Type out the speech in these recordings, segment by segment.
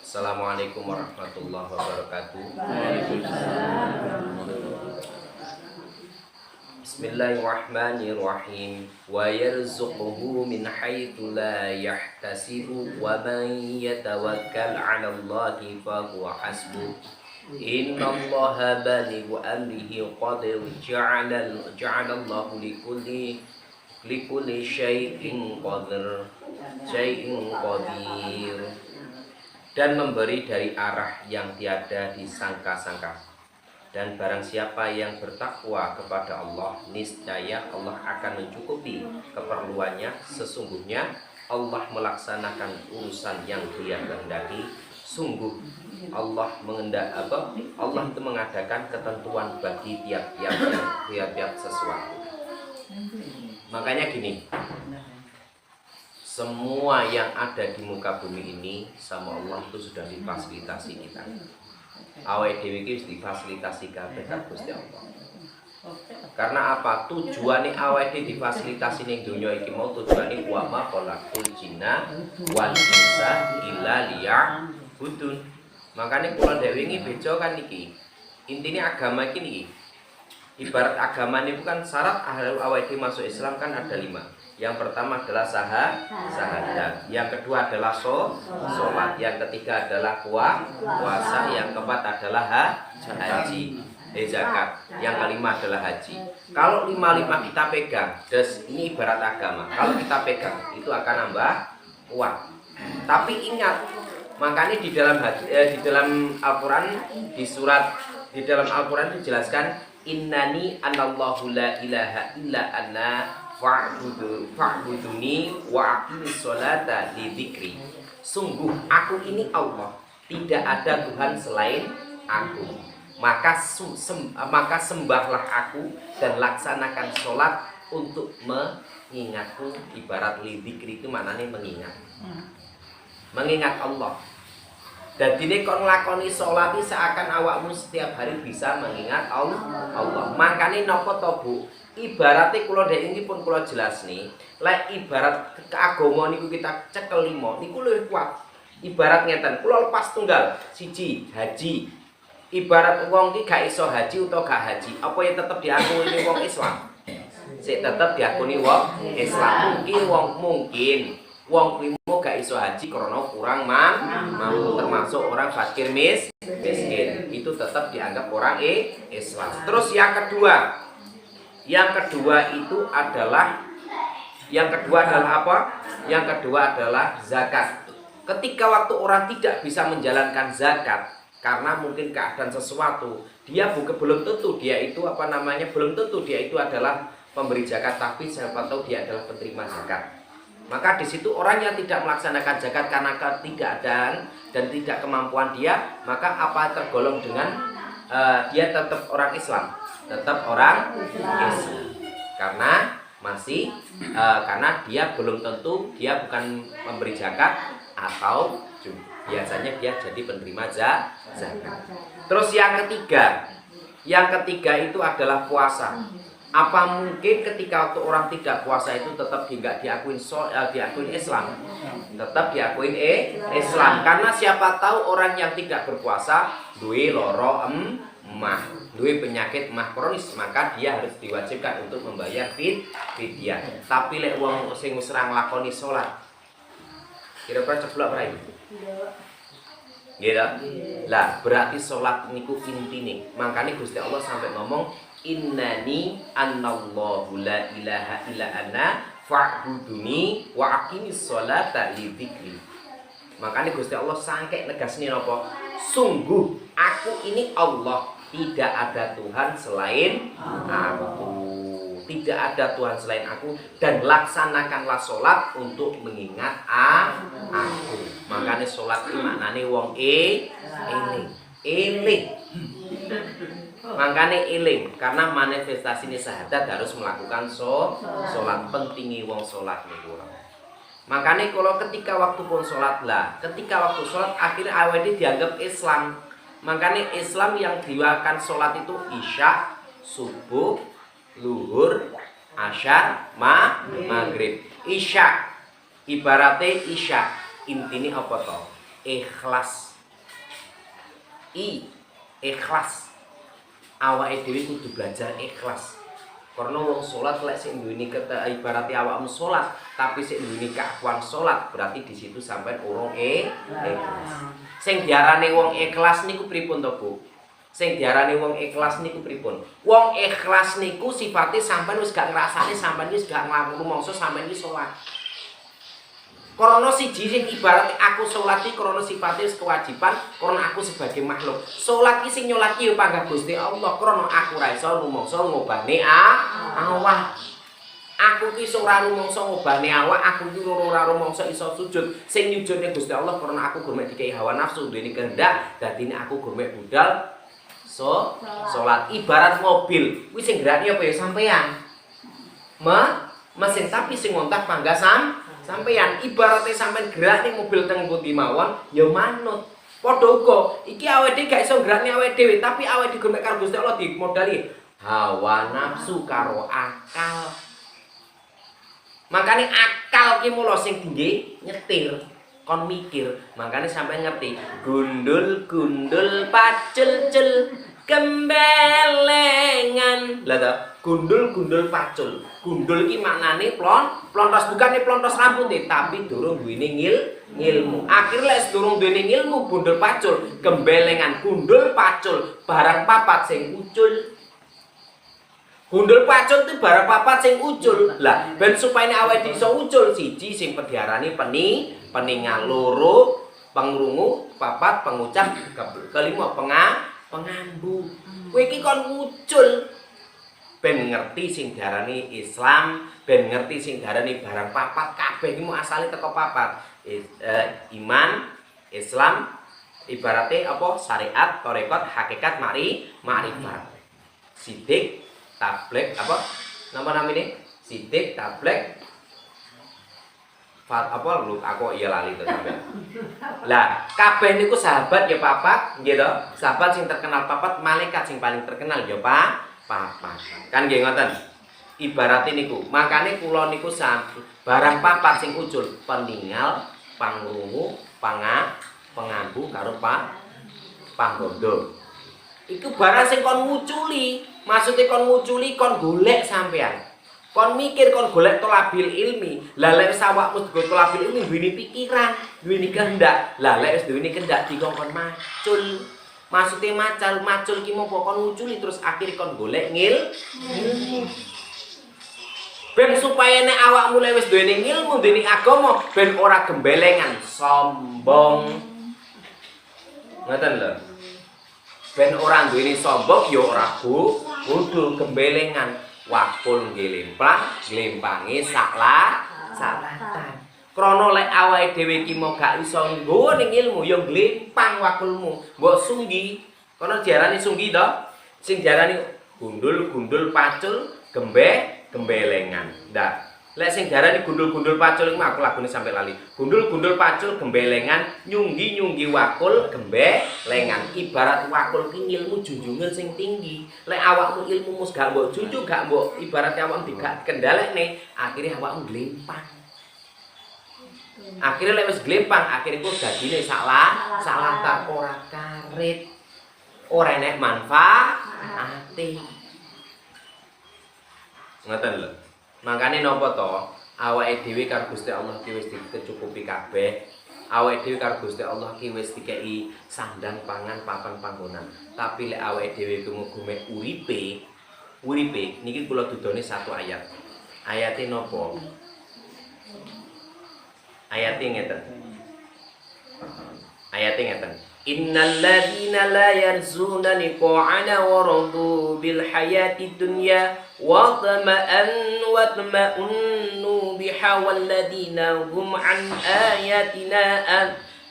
Assalamualaikum warahmatullahi wabarakatuh. Bismillahirrahmanirrahim. Wa yarzuquhu min haitsu la yahtasibu wa man yatawakkal 'ala Allahi fa huwa hasbuh. Innallaha balighu amrihi qad ja'ala Allahu likulli syai'in qadir. Dan memberi dari arah yang tiada disangka-sangka. Dan barang siapa yang bertakwa kepada Allah, niscaya Allah akan mencukupi keperluannya. Sesungguhnya Allah melaksanakan urusan yang Dia kehendaki. Sungguh Allah Allah itu mengadakan ketentuan bagi tiap-tiap sesuatu. Makanya gini, semua yang ada di muka bumi ini sama Allah itu sudah difasilitasi kita. Awake dhewe iki wis difasilitasi kabeh karo Gusti Allah. Karena apa? Tujuane awake dhewe difasilitasi ning donya iki mau tujuane wa ma khalaqul jinna wal insa illa liya'budun. Makane kula dhewe iki bejo kan iki. Intine agama iki niki. Ibarat agama ini bukan syarat awake dhewe masuk Islam kan ada 5. Yang pertama adalah syahadat, yang kedua adalah sholat, yang ketiga adalah puasa, yang keempat adalah haji, zakat, yang kelima adalah haji. Kalau 5 kita pegang, ini ibarat agama. Kalau kita pegang itu akan nambah kuat. Tapi ingat, makanya di dalam Al-Quran di dalam Al-Quran dijelaskan innani anallahu la ilaha illa anna fa'buduni wa aqimis sholata li dzikri. Sungguh aku ini Allah, tidak ada Tuhan selain aku. Maka sembahlah aku dan laksanakan sholat untuk mengingatku. Ibarat li dzikri itu maknanya mengingat Allah. Dan ini kon nglakoni sholat iki seakan awakmu setiap hari bisa mengingat Allah. Makane napa to, Bu? Ibarate kula dek iki pun kula jelasni, lek ibarat keagama niku kita cekel 5 niku luwih kuat. Ibarat ngeten, kula lepas tunggal siji haji. Ibarat wong iki gak iso haji utawa gak haji, apa ya tetep diakuni wong Islam? Sik tetep diakuni wong Islam. Mungkin wong klimo gak iso haji karena kurang mampu, termasuk orang fakir miskin. Itu tetap dianggap orang Islam. Terus yang kedua itu adalah apa? Yang kedua adalah zakat. Ketika waktu orang tidak bisa menjalankan zakat karena mungkin keadaan sesuatu, dia belum tentu dia itu belum tentu dia itu adalah pemberi zakat, tapi siapa tahu dia adalah penerima zakat. Maka di situ orang yang tidak melaksanakan zakat karena ketidakadaan dan tidak kemampuan dia, maka apa tergolong dengan dia tetap orang Islam, karena karena dia belum tentu dia bukan memberi zakat atau biasanya dia jadi penerima zakat. Terus yang ketiga itu adalah puasa. Apa mungkin ketika waktu orang tidak puasa itu tetap diakuin Islam? Tetap diakuin Islam. Karena siapa tahu orang yang tidak berpuasa duwe loro emah, duwe penyakit emah kronis, maka dia harus diwajibkan untuk membayar fidyah. Tapi lek wong sing wis ora nglakoni salat, kira-kira ceblok ora iki? Gitu? Lah berarti salat niku intine. Makanya Gusti Allah sampai ngomong innani annallahu la ilaha illa ana fa'buduni wa aqimis sholata li dzikri. Makanya Gusti Allah sangke negasne napa? Sungguh aku ini Allah, tidak ada Tuhan selain aku. Tidak ada Tuhan selain aku, dan laksanakanlah sholat untuk mengingat aku. Makanya sholat itu maknanya wong eling. Makanya eling, karena manifestasi ini syahadat harus melakukan sholat. Pentingi wong sholat niku. Makanya kalau ketika waktu pun sholat ketika waktu sholat akhirnya awalnya dianggap Islam. Makanya Islam yang diwakilkan sholat itu isya, subuh, luhur, asyar, maghrib. Isya Ibarate isya, intine apa to? Ikhlas. Ikhlas. Awake dhewe kudu belajar ikhlas. Karena wong salat lek sing duweni ibarate awakmu salat, tapi sing duweni keakuan salat, berarti di situ sampean urung ikhlas. Sing diarani wong ikhlas niku pripun to, Bu? Sing diarani wong ikhlas niku pripun? Wong ikhlas niku sifate sampean wis gak ngrasani, sampean wis gak nglakoni mongso sampean iki salat. Karena siji sing ibarat aku salat iki karena sifate wis kewajiban, karena aku sebagai makhluk. Salat iki sing nyolat iki yo panggah Gusti Allah, karena aku ra iso rumangsa ngobani awak. Aku ki ora rumangsa ngobani awak, aku ki ora rumangsa iso sujud. Sing nyujudne Gusti Allah karena aku gurmek dikai hawa nafsu, duweni kehendak, dadine aku gurmek budal salat. Ibarat mobil, kuwi sing gerakne apa ya sampean? Mesin tapi sing ngontah panggah sampeyan. Ibaratnya sampean gerak ning mobil teng pundi mawon ya manut. Padha uga iki awake dhewe gak iso gerakne awake dhewe, tapi awake dhewe mek karo Gusti Allah dimodali hawa nafsu karo akal. Makane akal ki mula sing tinggi nyetir, kon mikir. Makane sampean ngerti gundul-gundul pacul-cul gembelengan. Lah ta, gundul-gundul pacul. Gundul ki maknane plontos bukannya plontos rambut tapi durung duweni ngilmu. Akhir lek durung duweni ngilmu gundul pacul, gembelengan gundul pacul, barang papat sing ucul. Gundul pacul itu barang papat sing ucul. Lah ben supaya awake iso ucul, siji sing diarani peningal, loro pengrungu, papat pengucap, kelima pengambu. Kowe iki kon ucul ben ngerti sing diarani Islam, ben ngerti sing diarani barang papat kabeh iki asale teko papat. Iman, Islam, ibarate apa? Syariat, tarekat, hakikat, makrifat. Sidik, tablek apa? Nama namine? Sidik, tablek, apa lu aku iya lali to sampean. Lah, kabeh niku sahabat ya papat, nggih to? Sahabat sing terkenal papat, malaikat sing paling terkenal ya papat. Kan nggih ngoten. Ibarat niku. Makane kula niku barang papat sing ucul, peninggal, pangrungu, pengambu karo panggondo. Iku barang sing kon nguculi. Maksudnya kon nguculi kon golek sampean. Kon mikir kon golek tolabil ilmi. Lah lek wis awakmu go tolabil ilmi duweni pikiran, duweni kehendak. Lah lek wis duweni kehendak dikongkon macul. Maksudnya macul ki mopo kon nguculi terus akhir kon golek ngilmu. Ben supaya nek awakmu lek wis duweni ilmu, duweni agama, ben ora gembelengan, sombong. Ngoten lho. Ben ora duweni sombong ya ora kudu gembelengan. Wakul glimpange salatan. Krana lek awake dhewe iki mau gak iso nggo ning ilmu ya glimpang wakulmu. Mbok sunggi. Kono diarani sunggi to. Sing diarani gundul pacul gembelengan. Ndak. Lek sing diarani gundul pacul iku aku lagune sampe lali. Gundul pacul gembelengan, nyunggi wakul gembelengan. Ibarat wakul ki ilmu junjungan sing tinggi. Lek awakmu ilmu mus gak mbok junjung, gak mbok ibarat awakmu gak kendhalekne, akhire awakmu glempang. Akhire lek wis glempang, akhire kok dadine salah tak ora karit. Ora enek manfaate. Ngoten lho. Makane napa to? Awake dhewe karo Gusti Allah ki wis dicukupi kabeh. Awake dhewe karo Gusti Allah ki wis dikeki sandang pangan papan panggonan. Tapi lek awake dhewe gumek uripe niki kula dudone satu ayat. Ayate napa? Ayate ngeten. Innal ladzina la yarzuna liqa'ana wa radu bil hayati dunya wa tama'annu biha wal ladzina hum an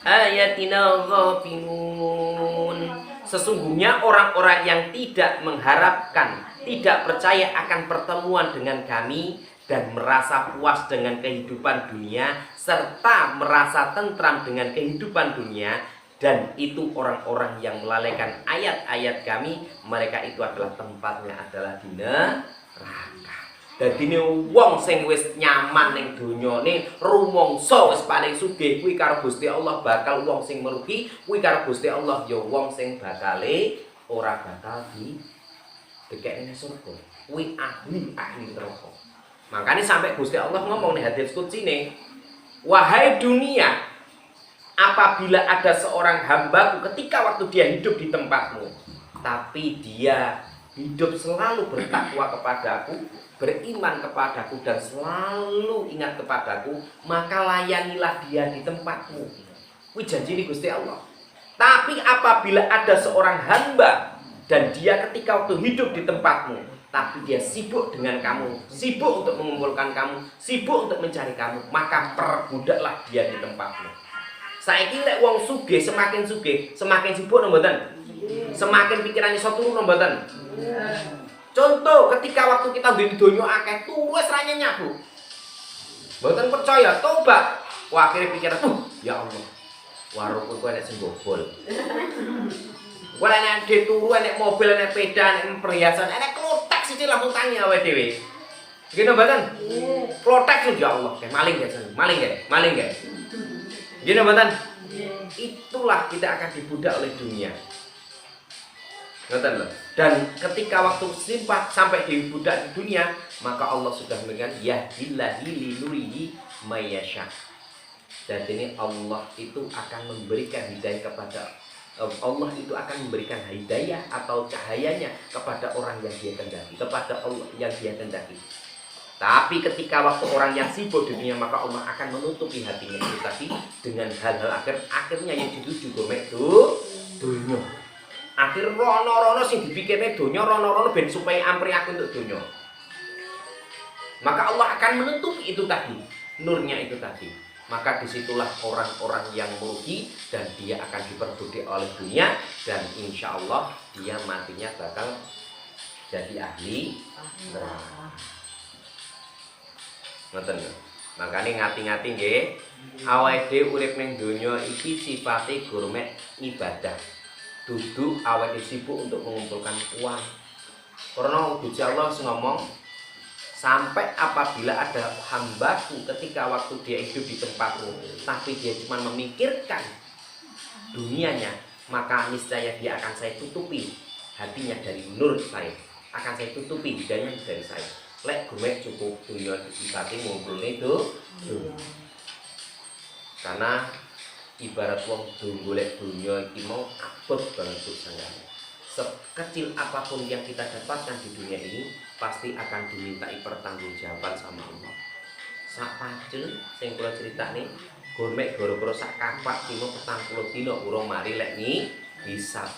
ayatina ghafilun. Sesungguhnya orang-orang yang tidak mengharapkan, tidak percaya akan pertemuan dengan kami dan merasa puas dengan kehidupan dunia serta merasa tentram dengan kehidupan dunia, dan itu orang-orang yang melalaikan ayat-ayat kami, mereka itu adalah tempatnya adalah di neraka. Dadine wong sing wis nyaman ning donyane, rumangsa wis paling sugih kuwi karo Gusti Allah bakal wong sing merugi, kuwi karo Gusti Allah ya wong sing bakale ora bakal dikekne surga. Kuwi ahli neraka. Makanya sampai Gusti Allah ngomong nih hadis kutsine, wahai dunia, apabila ada seorang hambaku ketika waktu dia hidup di tempatmu, tapi dia hidup selalu bertakwa kepadaku, beriman kepadaku dan selalu ingat kepadaku, maka layanilah dia di tempatmu. Kuwi janji Gusti Allah. Tapi apabila ada seorang hamba dan dia ketika waktu hidup di tempatmu, tapi dia sibuk dengan kamu, sibuk untuk mengumpulkan kamu, sibuk untuk mencari kamu, maka perbudaklah dia di tempatmu. Saiki lek wong sugih semakin sibuk mboten? Semakin pikirannya iso turu mboten? Contoh ketika waktu kita di donya akeh tuwes ra nyabu. Mboten percaya, tobat. Wah, akhirnya pikiran, ya Allah. Warungku kok enek sing bobol. Wala enek turu, enek mobil, enek sepeda, enek perhiasan, enek klothek siji langsung tangi awake dhewe. Gini mboten? Klothek ya Allah, kayak maling ya. Gini mboten? Itulah kita akan dibudak oleh dunia. Ngoten lho. Dan ketika waktu sampai dibudak di dunia, maka Allah sudah memberikan yahdillahi linurihi mayyasha. Dan ini Allah itu akan memberikan hidayah kepada Allah itu akan memberikan hidayah atau cahayanya kepada orang yang dia kehendaki, kepada Allah yang dia kehendaki. Tapi ketika waktu orang yang sibuk di dunia, maka Allah akan menutupi hatinya itu tadi dengan hal-hal akhirnya yang dituju gomek dunya. Akhir rono-rono sing dipikirne donya, rono-rono ben supaya ampri aku untuk donya. Maka Allah akan menutupi itu tadi, nurnya itu tadi. Maka disitulah orang-orang yang merugi dan dia akan diperbudak oleh dunia dan insya Allah dia matinya bakal jadi ahli neraka. Ngoten lho. Makane ngati-ngati nggih, awake dhewe urip ning donya iki sifate gurmet ibadah. Dudu awake sibuk untuk mengumpulkan uang. Karena Gusti Allah ngomong, sampai apabila ada hambaku ketika waktu dia hidup di tempatmu, tapi dia cuma memikirkan dunianya, maka niscaya dia akan saya tutupi hatinya dari nur saya, akan saya tutupi hidayahnya dari saya. Lek gumek cukup dunia ibati ngumpulnya itu karena ibarat wong golek dunia iki mau abot banget sanggane. Sekecil apapun yang kita dapatkan di dunia ini pasti akan dimintai pertanggungjawaban sama Allah. Sak pacul sing kula critakne gomek gara-gara sak kapak dina 40 dina urung mari lek hisab.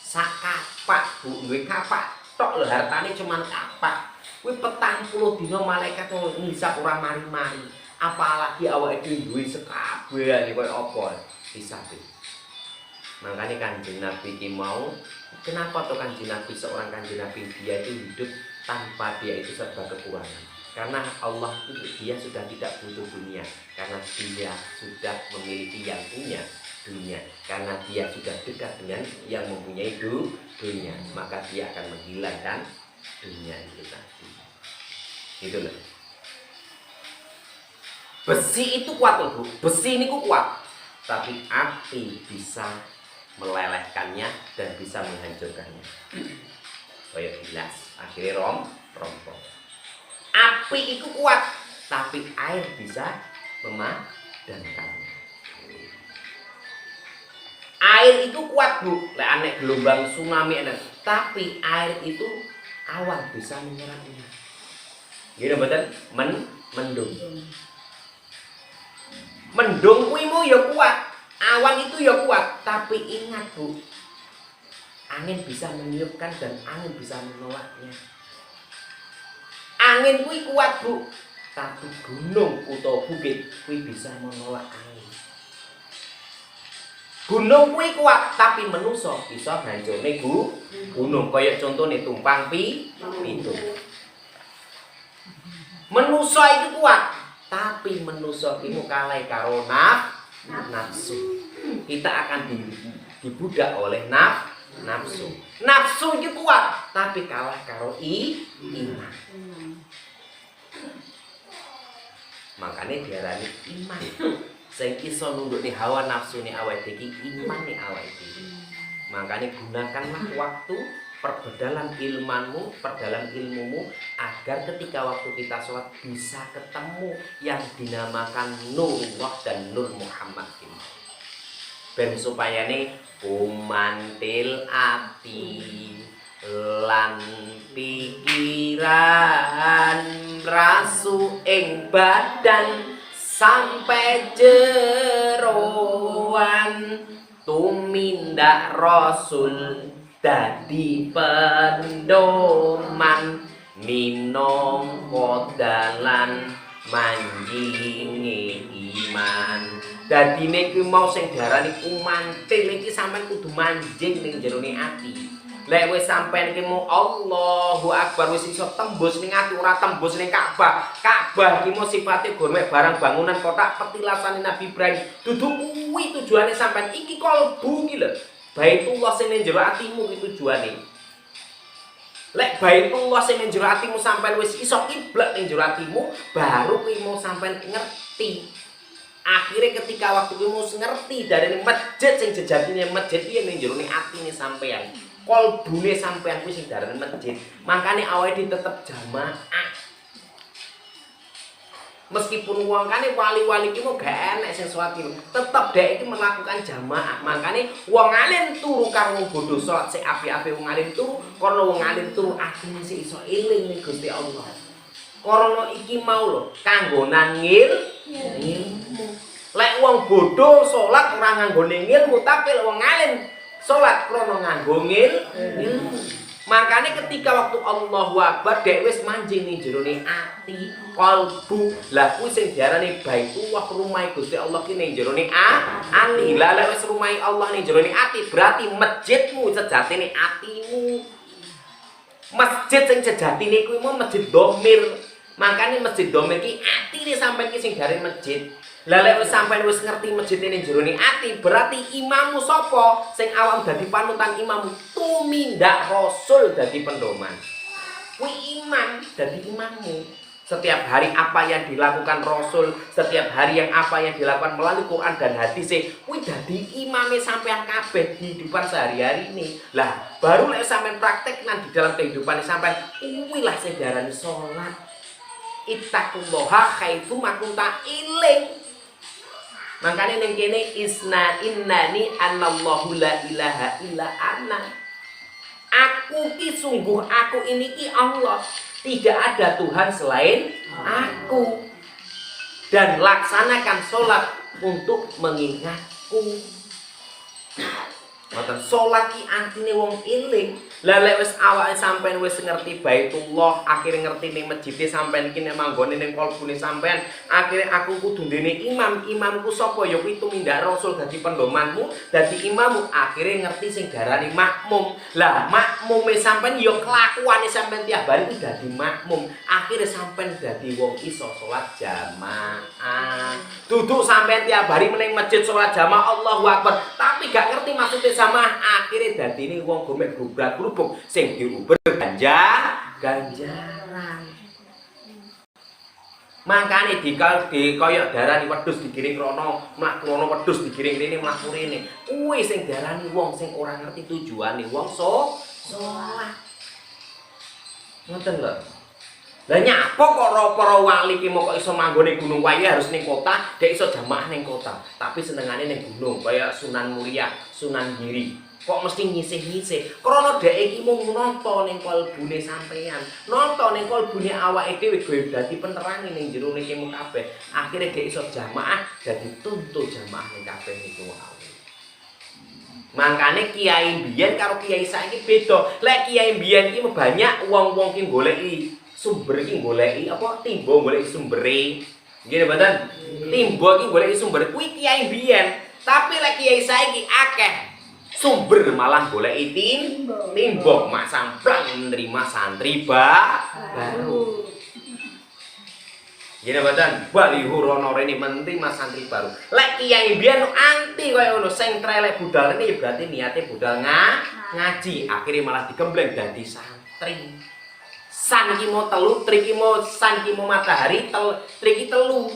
Sak kapak Bu, duwe kapak tok lho hartane cuman kapak. Kuwi 40 dina malaikat ngisap ora mari-mari. Apalagi awake dhewe duwe sekabehane koyo apa hisabe. Makanya Kanjeng Nabi ki mau, kenapa tuh Kanjeng Nabi seorang Kanjeng Nabi dia itu hidup tanpa dia itu serba kekurangan? Karena Allah itu dia sudah tidak butuh dunia, karena dia sudah memiliki yang punya dunia, karena dia sudah dekat dengan yang mempunyai dunia, maka dia akan menghilangkan dunia itu tadi. Itu loh. Besi itu kuat loh Bu, besi ini kuat, tapi api bisa melelehkannya dan bisa menghancurkannya. Kayak gelas, akhirnya rompong. Api itu kuat, tapi air bisa memadamkannya. Air itu kuat Bu, lek anek gelombang tsunami enak, tapi air itu awan bisa menyerapnya. Gini betul, mendung. Mendung kuwi mu ya kuat. Awan itu ya kuat, tapi ingat Bu, angin bisa meniupkan dan angin bisa menolaknya. Angin kuwi kuat Bu, tapi gunung utawa bukit kuwi bisa menolak angin. Gunung kuwi kuat, tapi manusa bisa hancurne gunung. Kaya contohnya tumpang pitung. Manusa itu kuat, tapi manusa iku kalah karo nafsu. Kita akan dibudak oleh nafsu. Nafsu itu kuat, tapi kalah karo iman. Makanya diarani iman. Sing iso nundukne hawa nafsune awake iki imane awake iki. Makanya gunakanlah waktu, perdalam ilmumu agar ketika waktu kita sholat bisa ketemu yang dinamakan Nurullah dan Nur Muhammad ini. Ben supaya nih kumantil ati lan pikiran rasu ing badan sampai jeroan tumindak Rasul dadi pendoman minangka dalan manjinge iman. Dadine kuwi mau sing diarani kumantil iki sampean kudu manjing ning jerone ati. Lek wis sampean iki mau Allahu Akbar wis iso tembus ning ati ora tembus ning Ka'bah. Ka'bah iki mau sifate gourmet barang bangunan kotak petilasane Nabi Ibrahim. Dudu kuwi tujuane sampean iki kalbu iki lho. Baitullah sing ning jero atimu iki tujuane. Lek Baitullah sing ning jero atimu sampean wis iso kiblat ning jero atimu, baru kuwi mau sampean ngerti. Akhirnya ketika waktu kuwi mau ngerti dari masjid sing jejatine masjid iki ning jero atine sampean. Kolbune sampean kuwi sing darane masjid. Makane awake tetep jamaah. Meskipun wong kane wali-wali iki mau gak enek sing salat iki, tetep dhek iki melakukan jamaah. Makane wong alim turu karo wong bodho salat sing apik-apik wong alim turu, karena wong alim turu atine sing iso eling ning Gusti Allah. Karena iki mau lho kanggo nangil ilmu. Lek wong bodho salat ora nganggo ilmu, tapi lek wong alim salat krono nganggo ilmu. Makanya ketika waktu Allahu Akbar dek wis manjing ning jerone ati, kalbu. Lah kuwi sing diarani Baitullah rumah Gusti Allah ki ning jerone ati. Lah lek wis rumah Allah ning jerone ati, berarti masjidmu sejatine atimu. Masjid sing sejatine kuwi mau masjid domir. Makanya masjid domir ki atine sampeyan ki sing diarani masjid. Lah lek wis sampeyan wis ngerti masjid ning jerone ati, berarti imammu sapa? Sing awam dadi panutan imammu, tumindak Rasul dadi pendoman. Kuwi iman dadi imammu. Setiap hari apa yang dilakukan Rasul, setiap hari yang apa yang dilakukan melalui Quran dan hadis, kuwi dadi imame sampean kabeh di kehidupan sehari-hari ini. Lah, baru lek sampean praktek nang di dalam kehidupan sampean, kuwi lah sing diarani salat. Ittaqullaha haitsu makunta iling. Makanya ning kene innani anallahu la ilaha illa ana. Aku ki sungguh aku ini ki Allah. Tidak ada Tuhan selain aku. Dan laksanakan sholat untuk mengingatku. Ngoten salat ki artine wong eling. Lah lek wis awake sampean wis ngerti Baitullah, akhire ngerti ning masjid sampean iki nek manggone ning kalbune sampean, akhire aku kudu ndene imam. Imamku sapa? Ya kuwi tumindak Rasul dadi pendomanmu, dadi imammu. Akhire ngerti sing darani makmum. Lah makmume sampean ya kelakuane sampean tiap hari kuwi dadi makmum. Akhire sampean dadi wong iso salat jamaah. Duduk sampean tiap hari meneng masjid salat jamaah Allahu Akbar, tapi gak ngerti maksudnya jamaah. Akhire dadine wong gomek grubrak sing diuber ganjaran. Makane dikoyok darani wedhus digiring rono, mlaku rono wedhus digiring rene mlaku rene. Kuwi sing darani wong sing ora ngerti tujuane wong salat. Ngoten lho. Lah nyapa kok para wali ki kok iso manggone Gunung Wayu harus ning kota, dek iso jamaah ning kota. Tapi senengane ning gunung kaya Sunan Muria, Sunan Giri. Kok mesti nyisih-nyisih. Krana dhek iki mung nata ning kalbune sampean. Nata ning kalbune awake dhewe go dadi penerange ning jero kene kabeh. Akhire dhek iso jamaah dadi tuntu jamaah ning kabeh niku wae. Mangkane kiai mbiyen karo kiai saiki beda. Lek kiai mbiyen iki banyak wong-wong ki goleki sumber iki goleki apa timba goleki sumbere. Nggih mboten? Timba iki goleki sumber kuwi kiai mbiyen. Tapi lek kiai saiki akeh sumber malah goleki timba mak samplang nerima santri baru. Nggih mboten? Baliho rono rene mentri mas santri baru. Lek kiai mbiyen anti kaya ngono sing trelek budal rene berarti niate budal ngaji. Akhire malah digembleng dadi santri. San ki mau telu, tri ki mau san ki mau matahari, tri ki telu.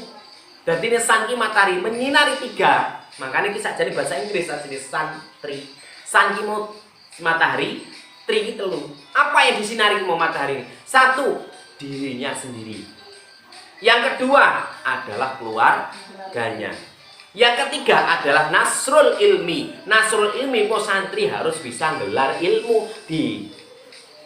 Dadi ini sun ki matahari menyinari 3. Makanya kita jadi bahasa Inggris asli santri. Sun ki mau matahari, tri ki 3. Apa yang disinari mau matahari ini? 1, dirinya sendiri. Yang kedua adalah keluarganya. Yang ketiga adalah nasrul ilmi. Nasrul ilmi kok santri harus bisa gelar ilmu di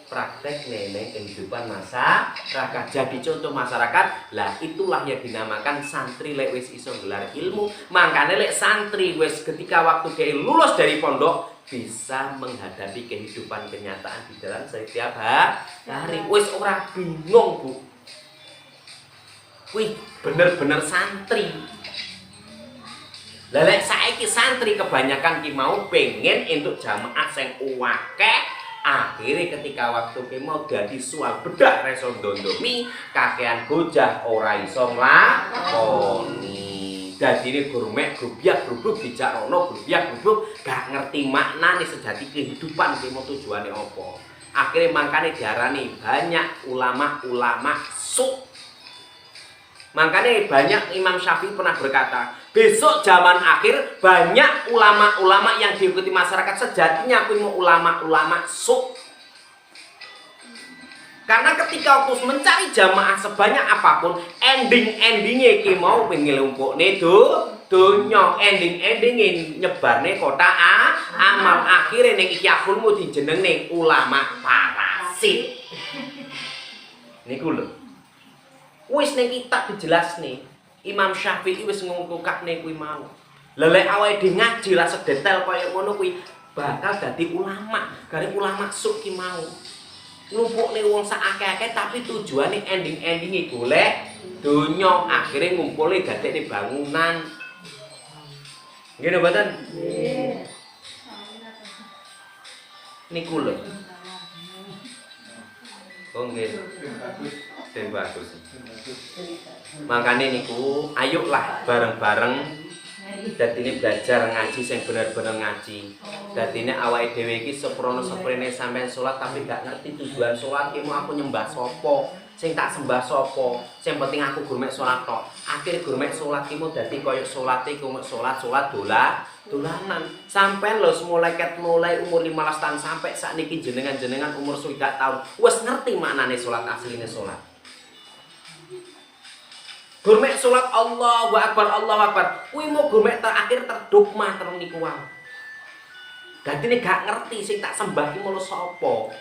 praktek nenek kehidupan masyarakat. Jadi contoh masyarakat, lah itulah yang dinamakan santri lek wis iso gelar ilmu. Makanya lek santri wis ketika waktu dia lulus dari pondok bisa menghadapi kehidupan kenyataan di dalam setiap hari. Wis ora bingung, Bu. Wih, bener-bener santri. Lelek saiki santri kebanyakan ki mau pengen untuk jamaah sing akeh. Akhirnya ketika waktu ki mau dadi sual bedak reso ndondomi, kakean gojah ora iso nglakoni. Dadine gurmek grubyak grubruk dijak rono grubyak grubruk gak ngerti maknane sejati kehidupan ki mau tujuane apa. Akhirnya makane diarani banyak ulama-ulama suk. Makanya banyak Imam Syafi'i pernah berkata, besok zaman akhir banyak ulama-ulama yang diikuti masyarakat sejatinya aku mau ulama-ulama suk. Karena ketika aku mencari jamaah sebanyak apapun, ending-endingnya ki mau pengelumpukne donya, ending-endingnya nyebarne kota amal akhirnya ning iki akulmu dijenengne ulama parasit. Niku lho. Wis ning kitab dijelasne. Imam Syafi'i wis ngungkapne kuwi mau. Lelek awake dhewe ngaji lah sedetail kaya ngono kuwi bakal dadi ulama. Gare ulama suk ki mau. Ngumpulne wong sak akeh-akeh tapi tujuane ending-endinge golek donya, akhire ngumpule dadekne bangunan. Nggih napa mboten? Nggih. Niku lho. Oh nggih. Sing bagus. Makanya niku ayolah bareng-bareng dadine belajar ngaji sing bener-bener ngaji. Dadine awake dhewe iki seprono-seprene sampean salat tapi gak ngerti tujuan salat ki mau aku nyembah sapa, sing tak sembah sapa. Sing penting aku gurmek salat tok. Akhire gurmek salat ki mau dadi kaya salate ku salat dolanan. Sampean lho mulai umur 15 tahun sampai sakniki jenengan umur 60 tahun wis ngerti maknane salat asline salat. Gurmek salat Allahu Akbar Allahu Akbar. Kuwi mau gurmek terakhir terdogma terus niku wae. Dadine gak ngerti sing tak sembah ki mulo sapa.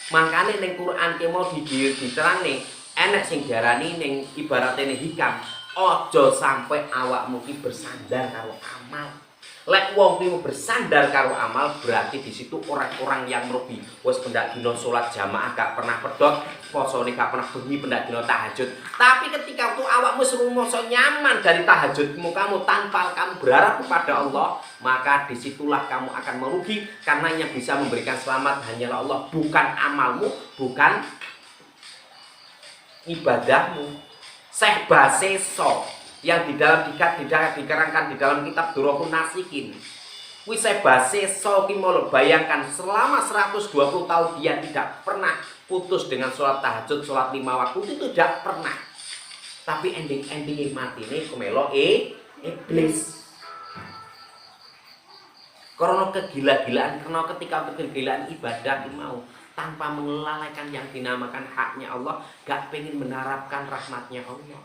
Mangkane ning Quran ki mau diterangne enek sing diarani ning ibaratene hikam, aja sampai awakmu ki bersandar karo amal. Lek wong ki bersandar karo amal berarti di situ orang-orang yang merugi. Wis pendak dina salat jamaah gak pernah pedhot, posone gak pernah bengi pendak dina tahajud. Tapi ketika waktu awakmu rumangsa nyaman dari tahajudmu kamu tanpa kamu berharap kepada Allah, maka disitulah kamu akan merugi karena yang bisa memberikan selamat hanyalah Allah, bukan amalmu, bukan ibadahmu. Syekh Baseso yang dikarangkan di dalam kitab Durrahun Nasikin. Wis Baseso ki mau bayangkan selama 120 tahun dia tidak pernah putus dengan sholat tahajud, sholat 5 waktu itu tidak pernah. Tapi ending-endingnya mati ini kemelo iblis. Karena kegila-gilaan, karena ketika kegila-gilaan ibadah mau tanpa melalaikan yang dinamakan haknya Allah, gak pengen mengharapkan rahmatnya Allah.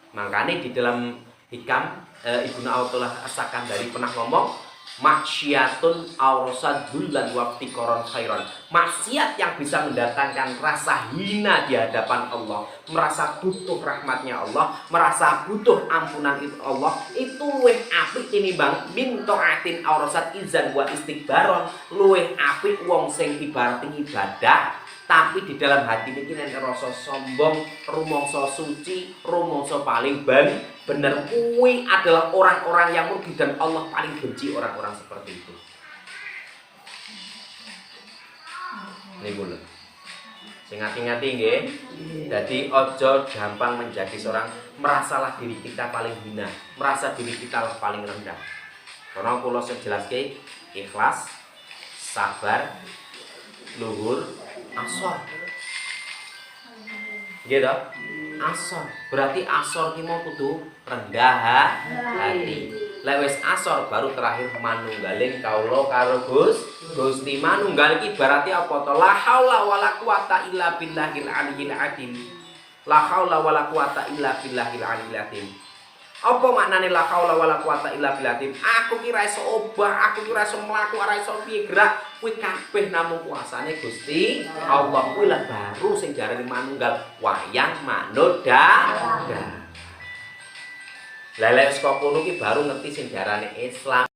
Makanya di dalam hikam Ibnu Athaillah As-Sakandari pernah ngomong, maksiatun awrasad dzullan wa iftiqaran khairan. Maksiat yang bisa mendatangkan rasa hina di hadapan Allah, merasa butuh rahmatnya Allah, merasa butuh ampunan Allah, itu luwih apik tinimbang min taatin awrasad izan wa istikbaron. Luwih apik wong sing ibarat ibadah tapi di dalam hati ini nek rasa sombong, rumangsa suci, rumangsa paling bener, kuwi adalah orang-orang yang merugi dan Allah paling benci orang-orang seperti itu. Niku lho. Sing ngati-ngati nggih. Dadi aja gampang menjadi seorang merasalah diri kita paling hina, merasa diri kita paling rendah. Karena kula sing jelaske ikhlas, sabar, luhur, asor. Gitu. asor. Berarti asor ki mau kudu rendah hati. Lek wis asor baru terakhir manunggaling kaula karo Gusti. Manunggal iki berarti apa to? La haula wala quwata illa billahil aliyil azim. La haula wala quwata illa billahil aliyil azim. Apa maknane la haula wala quwata illa billah? Aku ki ra iso obah, aku ki ra iso mlaku, ora iso piye gerak. Kuwi kabeh namung kuasane Gusti Allah. Kuwi lah baru sing jarane manunggal wayang manut dah. Lah lek saka kono ki baru ngerti sing jarane Islam.